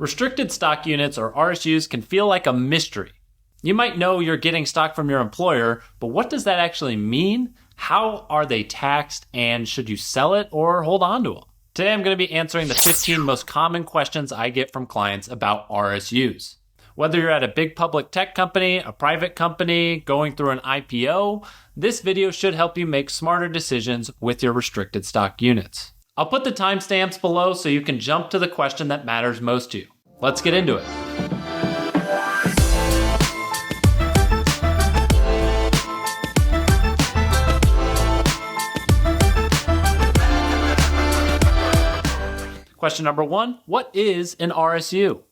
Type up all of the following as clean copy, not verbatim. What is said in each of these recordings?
Restricted stock units, or RSUs, can feel like a mystery. You might know you're getting stock from your employer, but what does that actually mean? How are they taxed, and should you sell it or hold on to them? Today I'm going to be answering the 15 most common questions I get from clients about RSUs. Whether you're at a big public tech company, a private company, going through an IPO, this video should help you make smarter decisions with your restricted stock units. I'll put the timestamps below so you can jump to the question that matters most to you. Let's get into it. Question number 1, what is an RSU?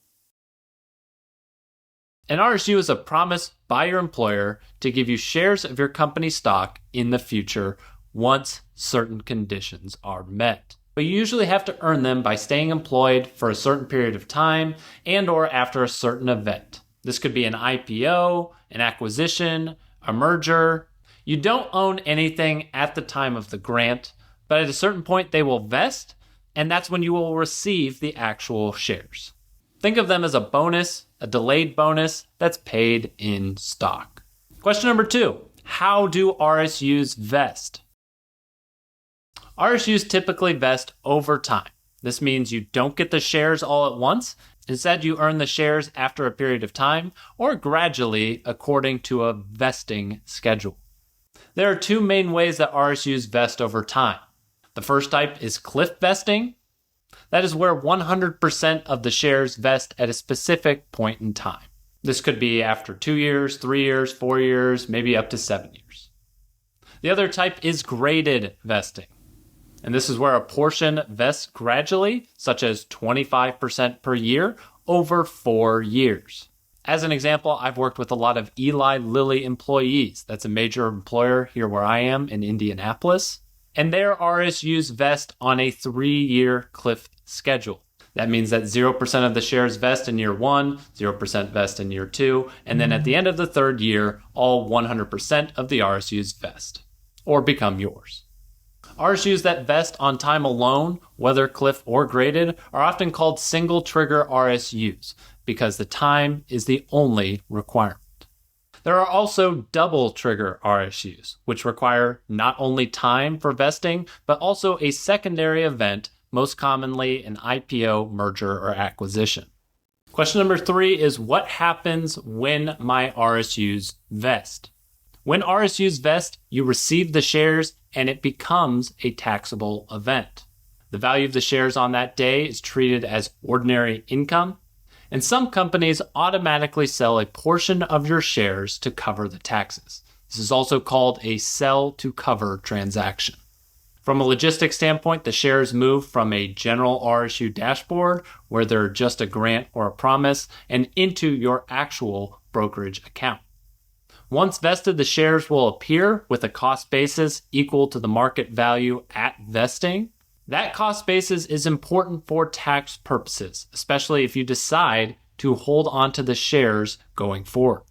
An RSU is a promise by your employer to give you shares of your company stock in the future once certain conditions are met. But you usually have to earn them by staying employed for a certain period of time and or after a certain event. This could be an IPO, an acquisition, a merger. You don't own anything at the time of the grant, but at a certain point they will vest, and that's when you will receive the actual shares. Think of them as a bonus, a delayed bonus that's paid in stock. Question number 2, how do RSUs vest? RSUs typically vest over time. This means you don't get the shares all at once. Instead, you earn the shares after a period of time or gradually according to a vesting schedule. There are 2 main ways that RSUs vest over time. The first type is cliff vesting. That is where 100% of the shares vest at a specific point in time. This could be after 2 years, 3 years, 4 years, maybe up to 7 years. The other type is graded vesting. And this is where a portion vests gradually, such as 25% per year, over 4 years. As an example, I've worked with a lot of Eli Lilly employees. That's a major employer here where I am in Indianapolis. And their RSUs vest on a 3-year cliff schedule. That means that 0% of the shares vest in year 1, 0% vest in year 2, and then at the end of the 3rd year, all 100% of the RSUs vest or become yours. RSUs that vest on time alone, whether cliff or graded, are often called single trigger RSUs because the time is the only requirement. There are also double trigger RSUs, which require not only time for vesting, but also a secondary event, most commonly an IPO, merger, or acquisition. Question number 3 is what happens when my RSUs vest? When RSUs vest, you receive the shares and it becomes a taxable event. The value of the shares on that day is treated as ordinary income, and some companies automatically sell a portion of your shares to cover the taxes. This is also called a sell to cover transaction. From a logistics standpoint, the shares move from a general RSU dashboard, where they're just a grant or a promise, and into your actual brokerage account. Once vested, the shares will appear with a cost basis equal to the market value at vesting. That cost basis is important for tax purposes, especially if you decide to hold onto the shares going forward.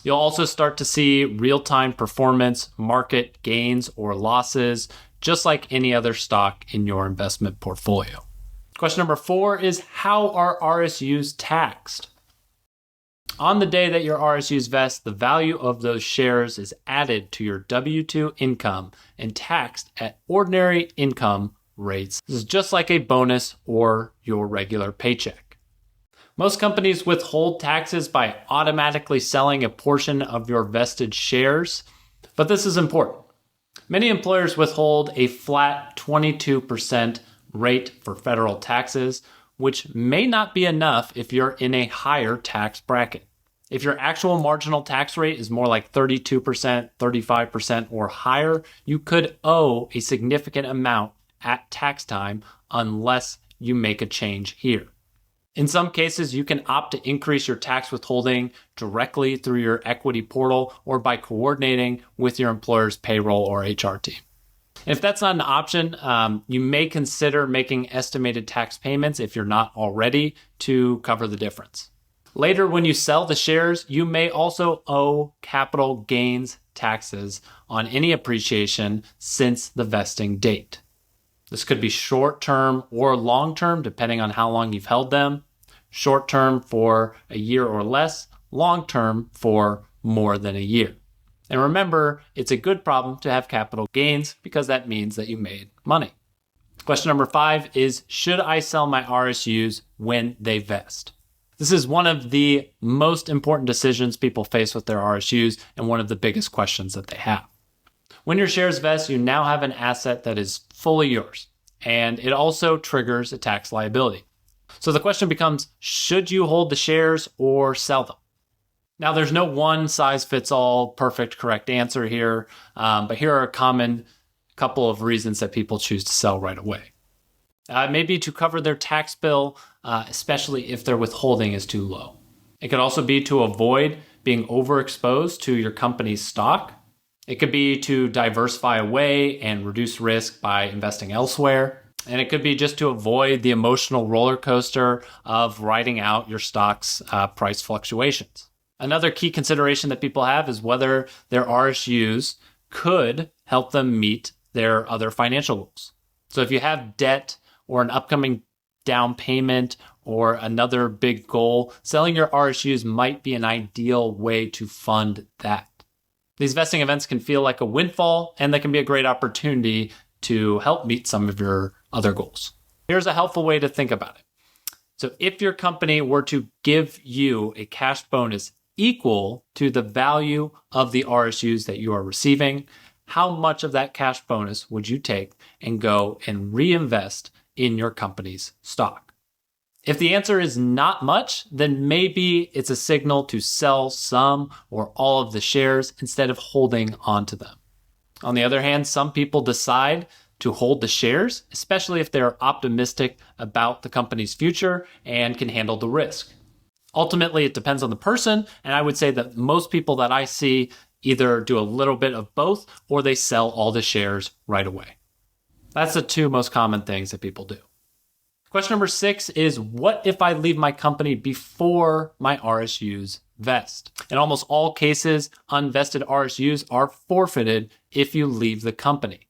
You'll also start to see real-time performance, market gains or losses, just like any other stock in your investment portfolio. Question number 4 is how are RSUs taxed? On the day that your RSUs vest, the value of those shares is added to your W-2 income and taxed at ordinary income rates. This is just like a bonus or your regular paycheck. Most companies withhold taxes by automatically selling a portion of your vested shares, but this is important. Many employers withhold a flat 22% rate for federal taxes, which may not be enough if you're in a higher tax bracket. If your actual marginal tax rate is more like 32%, 35%, or higher, you could owe a significant amount at tax time unless you make a change here. In some cases, you can opt to increase your tax withholding directly through your equity portal or by coordinating with your employer's payroll or HR team. And if that's not an option, you may consider making estimated tax payments if you're not already to cover the difference. Later, when you sell the shares, you may also owe capital gains taxes on any appreciation since the vesting date. This could be short-term or long-term, depending on how long you've held them. short term for a year or less, long term for more than a year. And remember, it's a good problem to have capital gains because that means that you made money. Question number 5 is, should I sell my RSUs when they vest? This is one of the most important decisions people face with their RSUs and one of the biggest questions that they have. When your shares vest, you now have an asset that is fully yours, and it also triggers a tax liability. So the question becomes, should you hold the shares or sell them? Now, there's no one size fits all perfect correct answer here, but here are a common couple of reasons that people choose to sell right away. Maybe to cover their tax bill, especially if their withholding is too low. It could also be to avoid being overexposed to your company's stock. It could be to diversify away and reduce risk by investing elsewhere. And it could be just to avoid the emotional roller coaster of riding out your stock's price fluctuations. Another key consideration that people have is whether their RSUs could help them meet their other financial goals. So if you have debt or an upcoming down payment or another big goal, selling your RSUs might be an ideal way to fund that. These vesting events can feel like a windfall, and they can be a great opportunity to help meet some of your other goals. Here's a helpful way to think about it. So if your company were to give you a cash bonus equal to the value of the RSUs that you are receiving, how much of that cash bonus would you take and go and reinvest in your company's stock? If the answer is not much, then maybe it's a signal to sell some or all of the shares instead of holding onto them. On the other hand, some people decide to hold the shares, especially if they're optimistic about the company's future and can handle the risk. Ultimately, it depends on the person, and I would say that most people that I see either do a little bit of both or they sell all the shares right away. That's the two most common things that people do. Question number 6 is, what if I leave my company before my RSUs vest? In almost all cases, unvested RSUs are forfeited if you leave the company.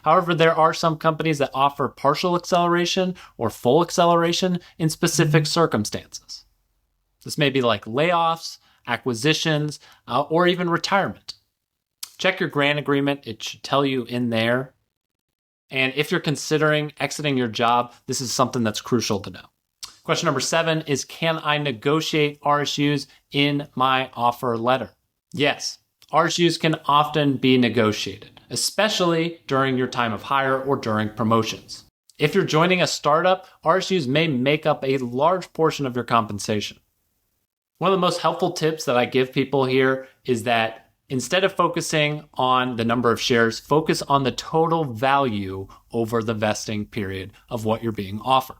However, there are some companies that offer partial acceleration or full acceleration in specific circumstances. This may be like layoffs, acquisitions, or even retirement. Check your grant agreement. It should tell you in there. And if you're considering exiting your job, this is something that's crucial to know. Question number 7 is, can I negotiate RSUs in my offer letter? Yes, RSUs can often be negotiated, especially during your time of hire or during promotions. If you're joining a startup, RSUs may make up a large portion of your compensation. One of the most helpful tips that I give people here is that instead of focusing on the number of shares, focus on the total value over the vesting period of what you're being offered.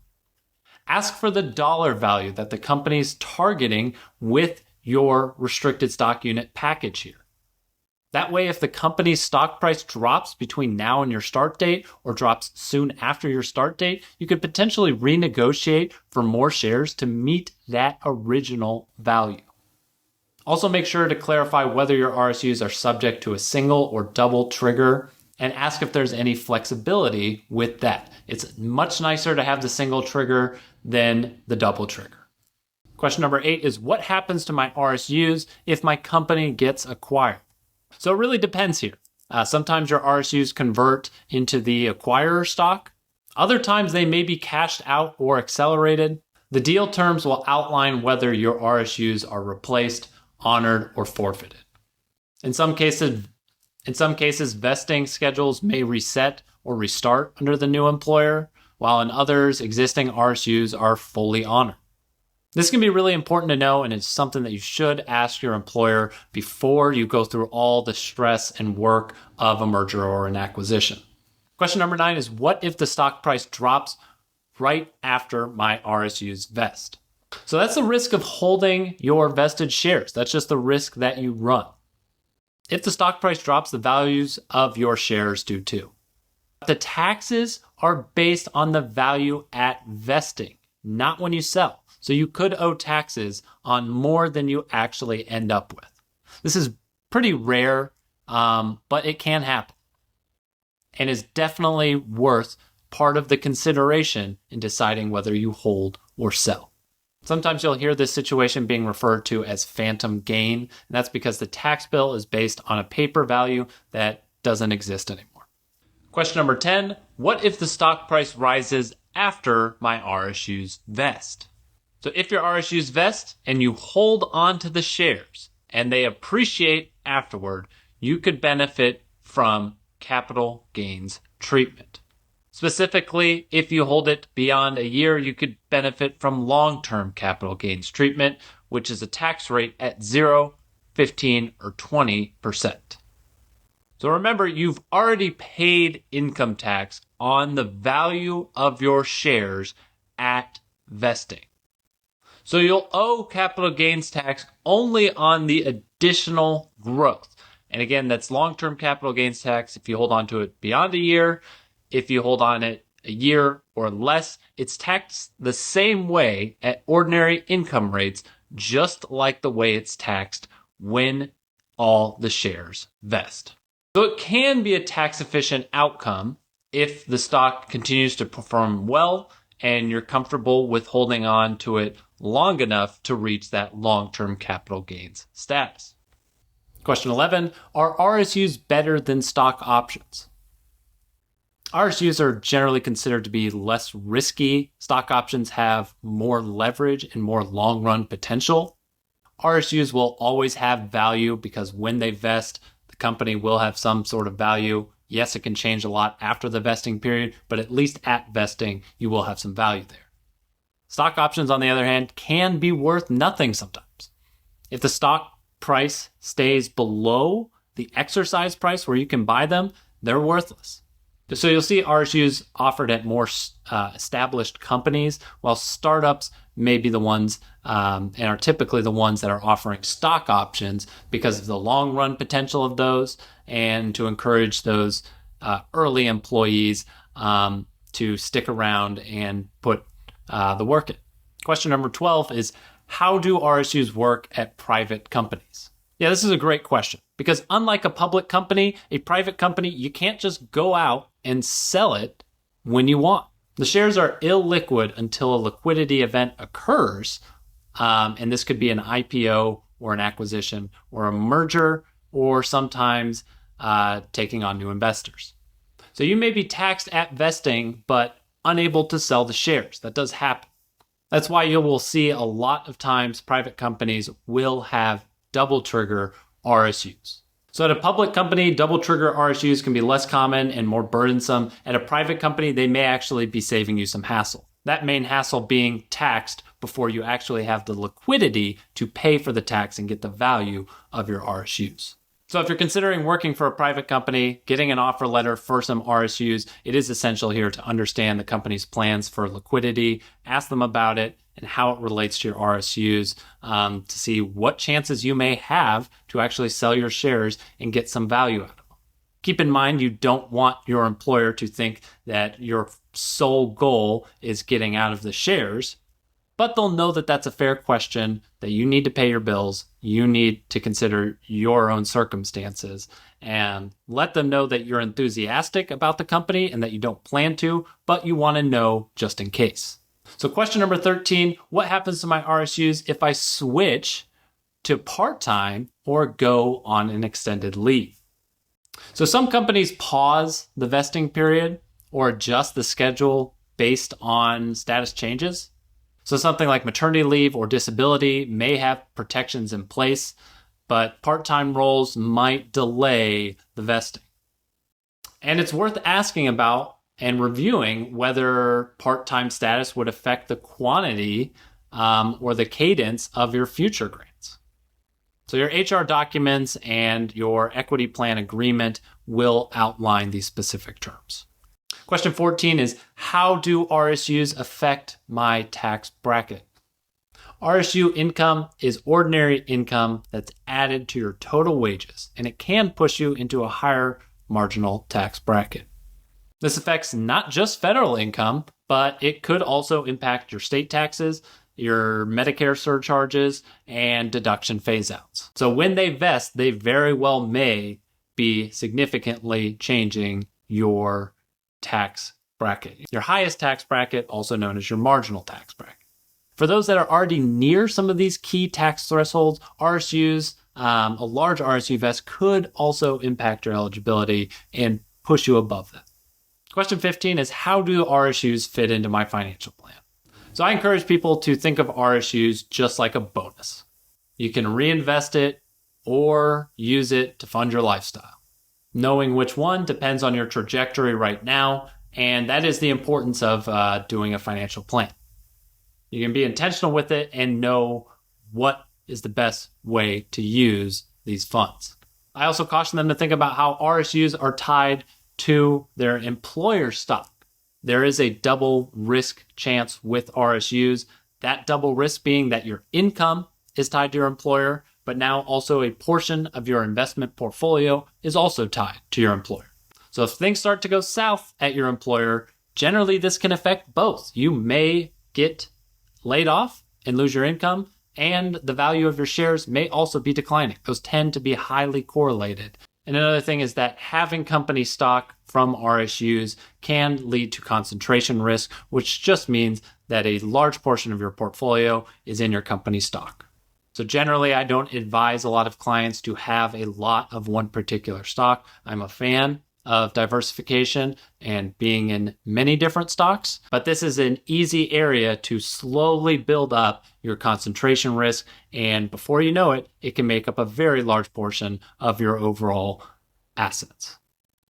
Ask for the dollar value that the company's targeting with your restricted stock unit package here. That way, if the company's stock price drops between now and your start date or drops soon after your start date, you could potentially renegotiate for more shares to meet that original value. Also, make sure to clarify whether your RSUs are subject to a single or double trigger and ask if there's any flexibility with that. It's much nicer to have the single trigger than the double trigger. Question number 8 is, what happens to my RSUs if my company gets acquired? So it really depends here. Sometimes your RSUs convert into the acquirer stock. Other times they may be cashed out or accelerated. The deal terms will outline whether your RSUs are replaced, honored, or forfeited. In some cases, vesting schedules may reset or restart under the new employer, while in others, existing RSUs are fully honored. This can be really important to know, and it's something that you should ask your employer before you go through all the stress and work of a merger or an acquisition. Question number 9 is, what if the stock price drops right after my RSUs vest? So that's the risk of holding your vested shares. That's just the risk that you run. If the stock price drops, the values of your shares do too. The taxes are based on the value at vesting, not when you sell. So you could owe taxes on more than you actually end up with. This is pretty rare, but it can happen and is definitely worth part of the consideration in deciding whether you hold or sell. Sometimes you'll hear this situation being referred to as phantom gain, and that's because the tax bill is based on a paper value that doesn't exist anymore. Question number 10, what if the stock price rises after my RSUs vest? So if your RSUs vest and you hold on to the shares and they appreciate afterward, you could benefit from capital gains treatment. Specifically, if you hold it beyond a year, you could benefit from long-term capital gains treatment, which is a tax rate at 0, 15, or 20%. So remember, you've already paid income tax on the value of your shares at vesting. So you'll owe capital gains tax only on the additional growth. And again, that's long-term capital gains tax if you hold on to it beyond a year. If you hold on it a year or less, it's taxed the same way at ordinary income rates, just like the way it's taxed when all the shares vest. So it can be a tax-efficient outcome if the stock continues to perform well and you're comfortable with holding on to it long enough to reach that long-term capital gains status. Question 11, are RSUs better than stock options? RSUs are generally considered to be less risky. Stock options have more leverage and more long-run potential. RSUs will always have value because when they vest, the company will have some sort of value. Yes, it can change a lot after the vesting period, but at least at vesting, you will have some value there. Stock options, on the other hand, can be worth nothing sometimes. If the stock price stays below the exercise price where you can buy them, they're worthless. So you'll see RSUs offered at more established companies, while startups may be the ones and are typically the ones that are offering stock options because of the long run potential of those and to encourage those early employees to stick around and put the work in. Question number 12 is, how do RSUs work at private companies? Yeah, this is a great question because unlike a public company, a private company, you can't just go out and sell it when you want. The shares are illiquid until a liquidity event occurs, and this could be an IPO or an acquisition or a merger or sometimes taking on new investors. So you may be taxed at vesting, but unable to sell the shares. That does happen. That's why you will see a lot of times private companies will have double trigger RSUs. So at a public company, double trigger RSUs can be less common and more burdensome. At a private company, they may actually be saving you some hassle. That main hassle being taxed before you actually have the liquidity to pay for the tax and get the value of your RSUs. So if you're considering working for a private company, getting an offer letter for some RSUs, it is essential here to understand the company's plans for liquidity, ask them about it, and how it relates to your RSUs to see what chances you may have to actually sell your shares and get some value out of them. Keep in mind, you don't want your employer to think that your sole goal is getting out of the shares, but they'll know that that's a fair question, that you need to pay your bills, you need to consider your own circumstances, and let them know that you're enthusiastic about the company and that you don't plan to, but you want to know just in case. So question number 13, what happens to my RSUs if I switch to part-time or go on an extended leave? So some companies pause the vesting period or adjust the schedule based on status changes. So something like maternity leave or disability may have protections in place, but part-time roles might delay the vesting. And it's worth asking about and reviewing whether part-time status would affect the quantity or the cadence of your future grants. So your HR documents and your equity plan agreement will outline these specific terms. Question 14 is, how do RSUs affect my tax bracket? RSU income is ordinary income that's added to your total wages, and it can push you into a higher marginal tax bracket. This affects not just federal income, but it could also impact your state taxes, your Medicare surcharges, and deduction phase-outs. So when they vest, they very well may be significantly changing your tax bracket. Your highest tax bracket, also known as your marginal tax bracket. For those that are already near some of these key tax thresholds, RSUs, a large RSU vest could also impact your eligibility and push you above that. Question 15 is, how do RSUs fit into my financial plan? So I encourage people to think of RSUs just like a bonus. You can reinvest it or use it to fund your lifestyle. Knowing which one depends on your trajectory right now, and that is the importance of doing a financial plan. You can be intentional with it and know what is the best way to use these funds. I also caution them to think about how RSUs are tied to their employer stock. There is a double risk chance with RSUs. That double risk being that your income is tied to your employer, but now also a portion of your investment portfolio is also tied to your employer. So if things start to go south at your employer, generally this can affect both. You may get laid off and lose your income, and the value of your shares may also be declining. Those tend to be highly correlated. And another thing is that having company stock from RSUs can lead to concentration risk, which just means that a large portion of your portfolio is in your company stock. So generally, I don't advise a lot of clients to have a lot of one particular stock. I'm a fan of diversification and being in many different stocks, but this is an easy area to slowly build up your concentration risk, and before you know it, it can make up a very large portion of your overall assets.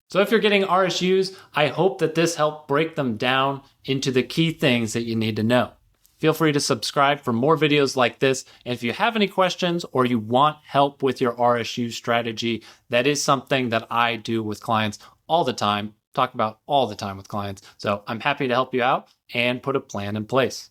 So if you're getting RSUs, I hope that this helped break them down into the key things that you need to know. Feel free to subscribe for more videos like this. And if you have any questions or you want help with your RSU strategy, that is something that I do with clients all the time, talk about all the time with clients. So I'm happy to help you out and put a plan in place.